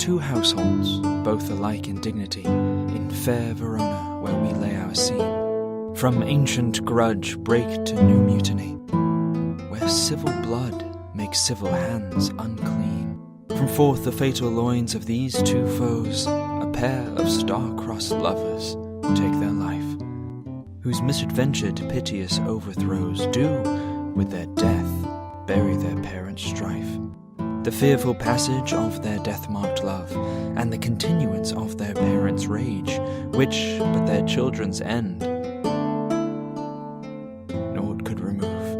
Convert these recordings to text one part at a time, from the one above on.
two households, both alike in dignity, in fair Verona where we lay our scene. From ancient grudge break to new mutiny, where civil blood makes civil hands unclean. From forth the fatal loins of these two foes, a pair of star-crossed lovers take their life, whose misadventured piteous overthrows do, with their death, bury their parents' strife. The fearful passage of their death-marked love, and the continuance of their parents' rage, which but their children's end naught could remove,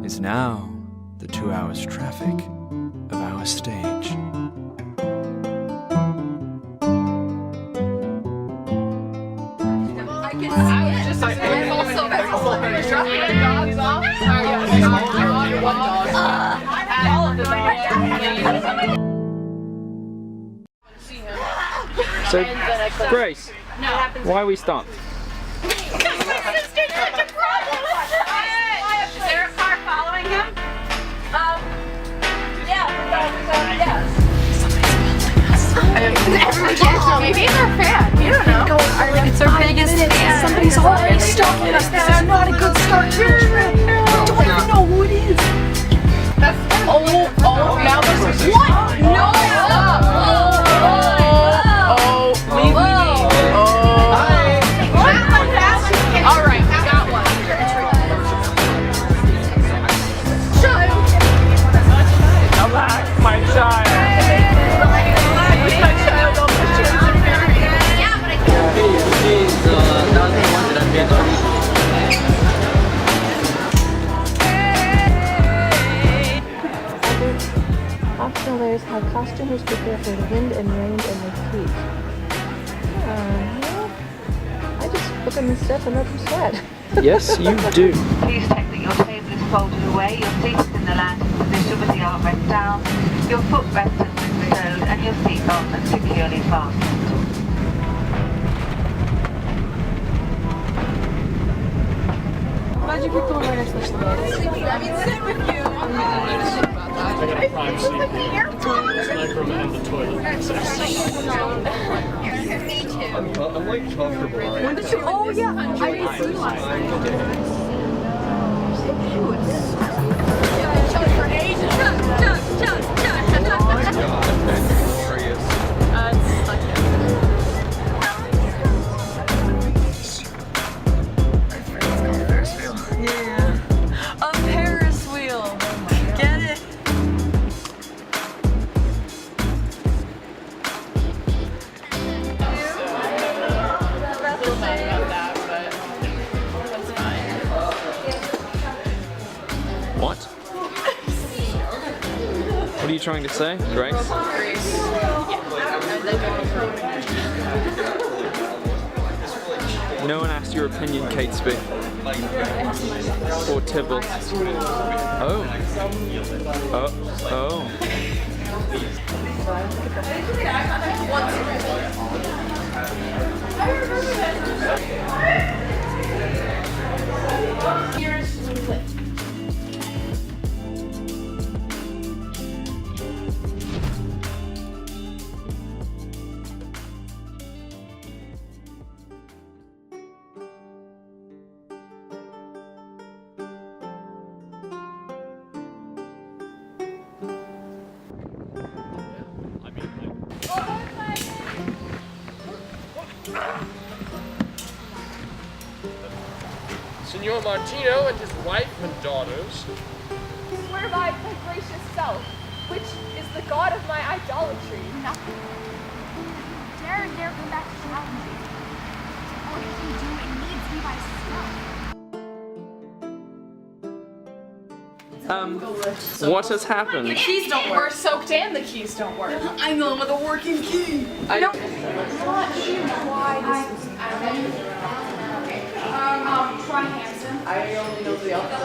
is now the 2 hours traffic of our stage. So, Grace, why are we stopped? Is there a car following him? Yes. Maybe they're a fan. You don't know. It's our biggest fan. Somebody's always stalking us. This is not a good start to the trip. I don't even know who it is. That's now there's what? No. Leave me be. All right, we got one. Child. Come back, my child. Optional layers have costumers prepare for the wind and rain and the heat. Well, I just book them and step and let them sweat. Yes, you do. Please check that your table is folded away, your seat is in the landing position with the armrest down, your footrest has been stowed, and your seatbelt is securely fastened. Glad you picked the one right next to the bed. I mean, sit with you. I got a prime seat here. Sniper and the toilet. Me too. I'm like comfortable. When did you? Oh yeah, I didn't see last night. Chuck for age. Chuck. Yeah, a Ferris wheel. Get it? What? What are you trying to say, Grace? No one asked your opinion, Catesby. Or Tybalt. Oh. Oh. Signor Martino and his wife and daughters. Swear by my gracious self, which is the god of my idolatry. Nothing. Dare go back to challenging. All you can do, it needs me by stealth. What has happened? The keys don't work. We're soaked and the keys don't work. I know with a working key. I don't. I'm not sure why this was. Try Hanson. I only know the other.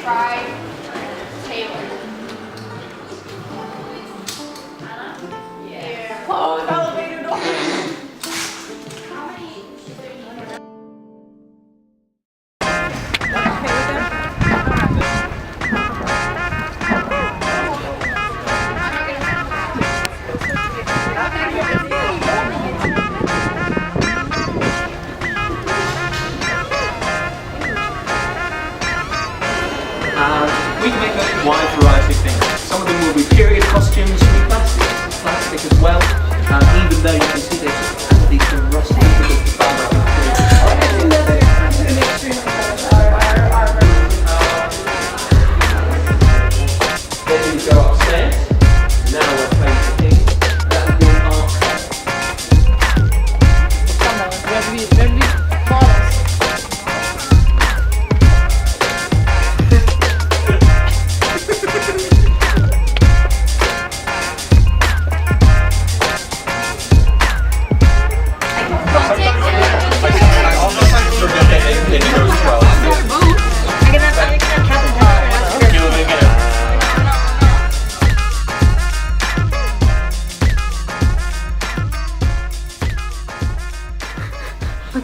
Try Taylor. wide variety of things. Some of them will be period costumes, will be plastic as well. Even though you can see these sort of rusty difficult to find out. Then you go upstairs. Now we're playing the king. That would be an art fair.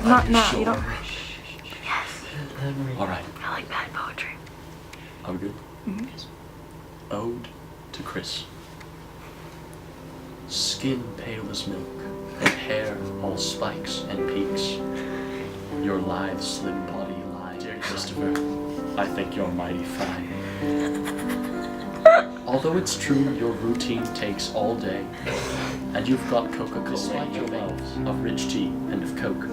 Not now, you don't. Alright. I like bad poetry. Are we good? Yes. Ode to Chris. Skin pale as milk, and hair all spikes and peaks. Your lithe, slim body lies. Dear Christopher, I think you're mighty fine. Although it's true your routine takes all day, and you've got Coca-Cola in your veins, of rich tea and of Coke.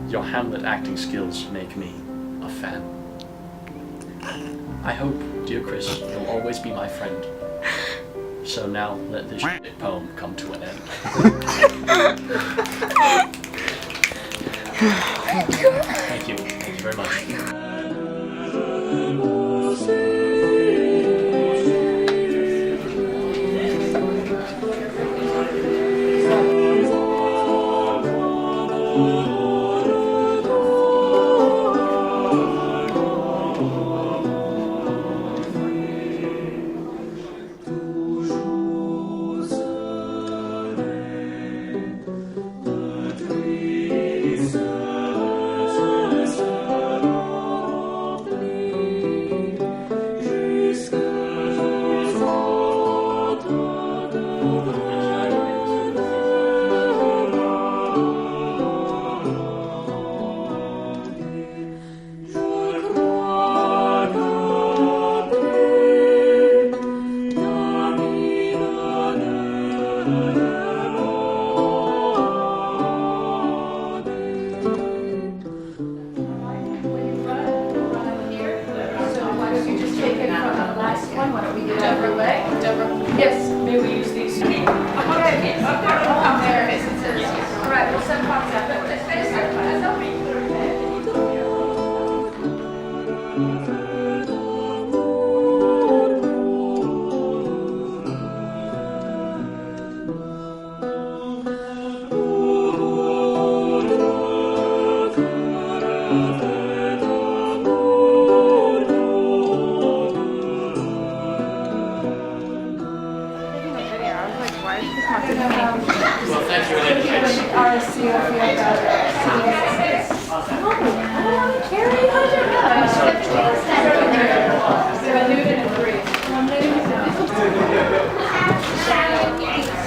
Your Hamlet acting skills make me a fan. I hope, dear Chris, you'll always be my friend. So now let this shit poem come to an end. Thank you. Thank you very much. Yes, may we use these? Okay. Alright, we'll send copies after this.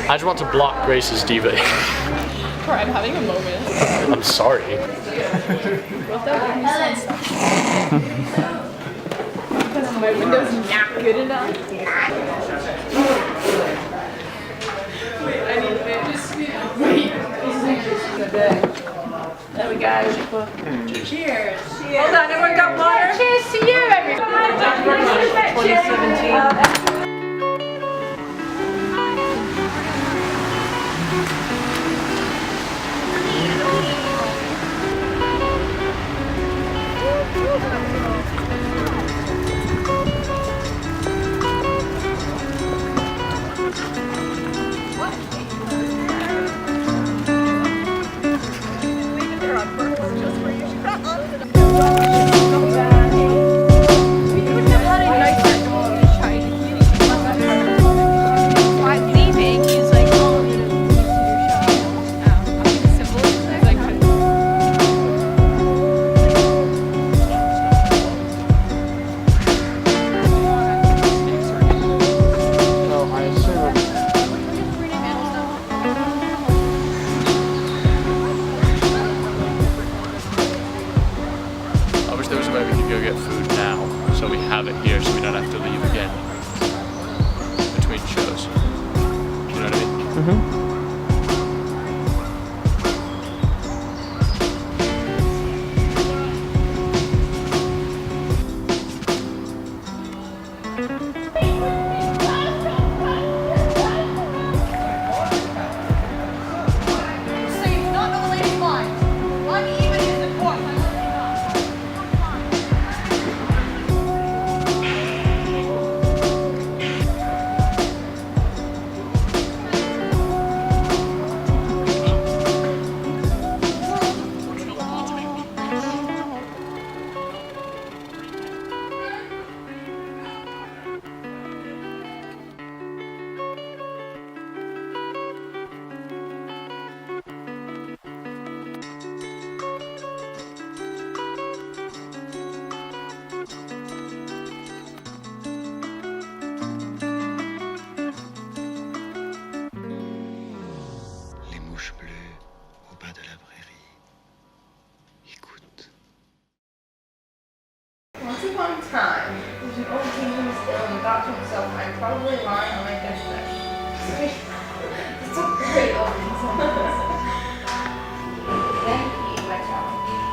I just want to block Grace's diva. Sorry, I'm having a moment. I'm sorry. Because my window's not good enough. Wait, I need to wait. There we go. Cheers. Hold on, everyone got water? Cheers to you, everybody. 2017. Once upon a time, there's an old king who was ill and thought to himself, I'm probably lying on my deathbed. It's a great opening song. Then he went out.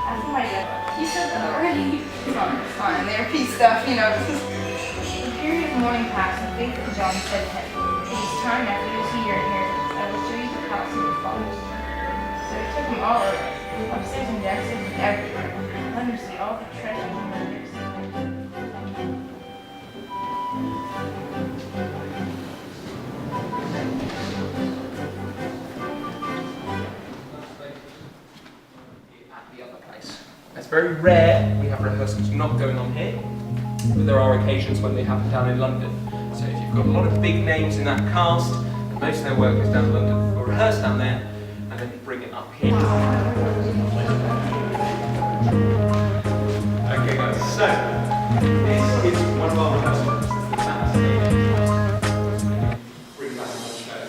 After my death, you said that already. It's fine. Therapy stuff, you know. The period of mourning passed, and faithful John said to him, it is time after you see your inheritance. I will show you the house of your fathers. So he took them all over, upstairs and downstairs and everywhere. Let him see all the treasures and wonders. It's very rare we have rehearsals not going on here, but there are occasions when they happen down in London. So if you've got a lot of big names in that cast, and most of their work is down in London, we'll rehearse down there, and then bring it up here. Okay guys, so this is one of our rehearsals. This is the fantasy. Bring that on the show.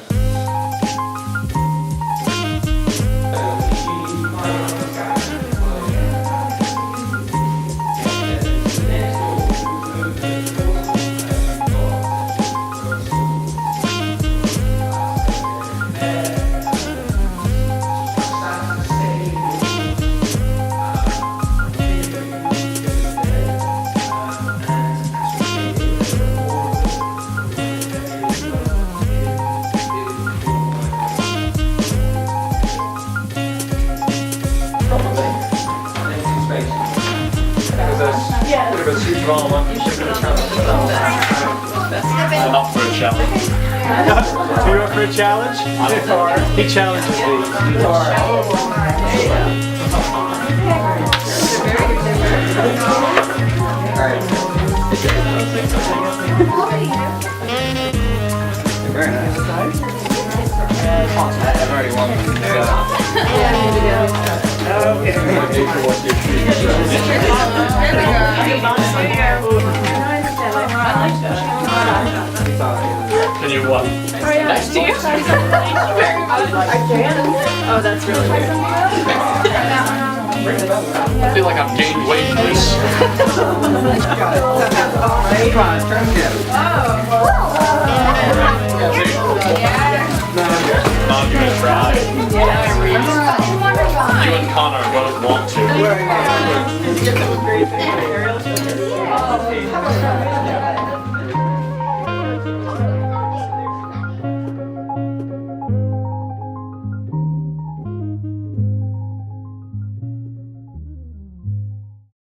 I'm up for a challenge. You're up for a challenge? He challenges me. Very nice. I've already won. Can you what? Next to you. Thank you very much. I can. Oh, that's really weird. I feel like I've gained weight in this. Not gonna try. You and Connor both want to.